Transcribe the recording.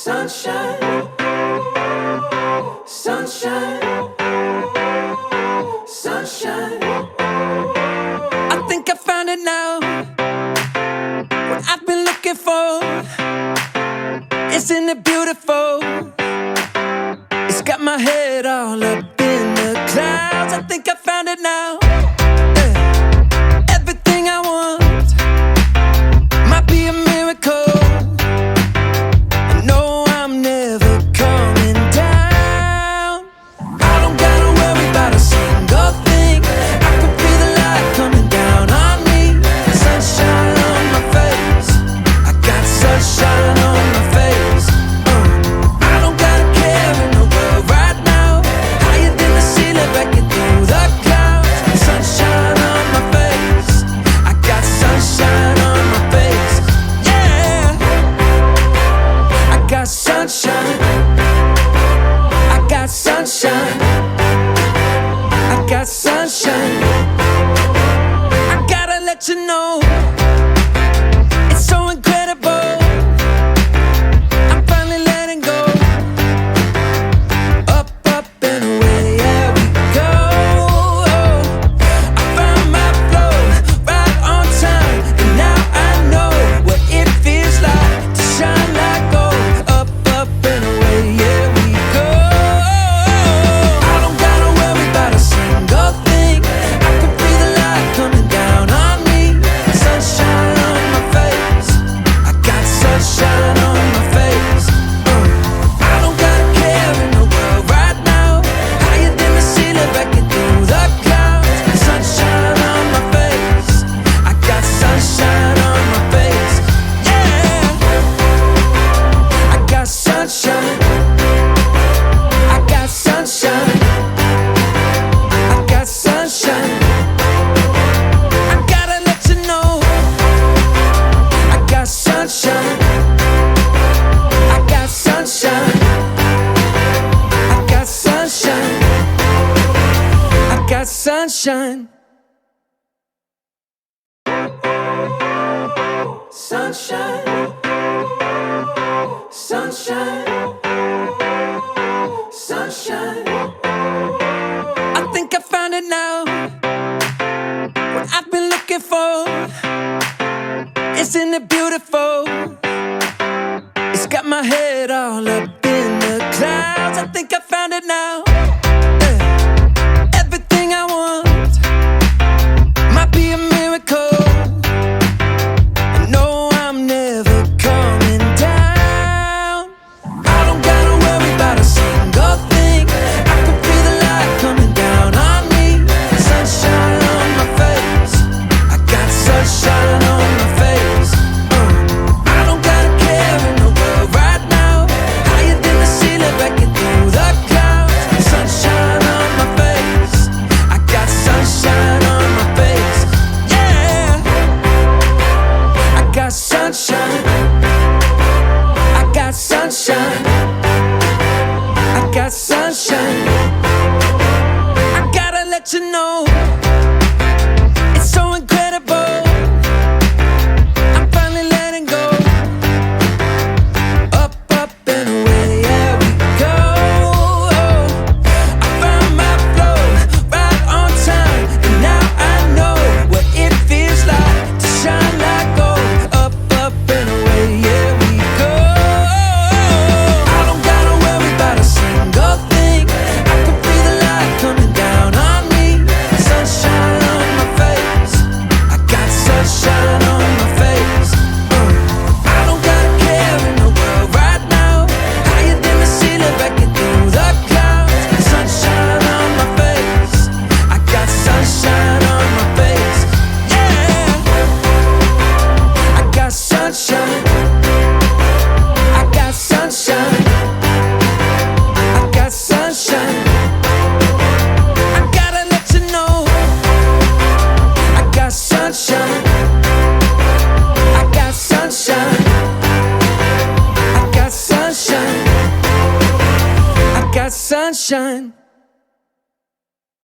Sunshine, sunshine, sunshine. I think I found it now. What I've been looking for. Isn't it beautiful? It's got my head all up in the clouds. I think I found it now. Everything I want might be a miracle. No, I'm never coming down. I don't gotta worry about a single thing. I can feel the light coming down on me. Sunshine on my face. I got sunshine on my face. I don't gotta care in the world right now. Higher than the ceiling, breaking through the clouds. Sunshine on my face. I got sunshine on my face. Yeah, I got sunshine. I got sunshine. I got sunshine. I gotta let you know, it's so incredible. I'm finally letting go. Up, up and away, yeah we go. I found my flow right on time, and now I know what it feels like to shine like gold. Up, up and away, yeah we go. I don't gotta worry about a single thing. I can feel the light coming down on me. Sunshine on my face. I got sunshine on my face. I don't gotta care in the world right now. Higher than the ceiling, breaking through the clouds. Sunshine on my face. I got sunshine on my face. Yeah, I got sunshine. I got sunshine. I got sunshine. I gotta let you know, I got sunshine. I got sunshine. I got sunshine. I got sunshine. Sunshine, sunshine, sunshine. I think I found it now. What I've been looking for. Isn't it beautiful? It's got my head all up in the clouds. I think I found it now. Everything I want might be a miracle. No, I'm never coming down. I don't gotta worry about a single thing. I can feel the light coming down on me. Sunshine on my face. I got sunshine on my face. I don't gotta care in the world right now. Higher than the ceiling, breaking through the clouds. Sunshine on my face. I got sunshine on my face. Yeah, I got sunshine. I got sunshine. I got sunshine. I gotta let you know, it's so incredible. I'm finally letting go. Up, up and away, yeah we go. I found my flow right on time, and now I know what it feels like to shine like gold. Up, up and away, yeah we go. I don't gotta worry about a single thing. I can feel the light coming down on me. Sunshine on my face. I got sunshine on my face. I don't gotta care in the world right now. Higher than the ceiling, breaking through the clouds. Sunshine on my face. I got sunshine on my face. Yeah, I got sunshine. I got sunshine. I got sunshine. I gotta let you know, I got sunshine. I got sunshine. I got sunshine. I got sunshine.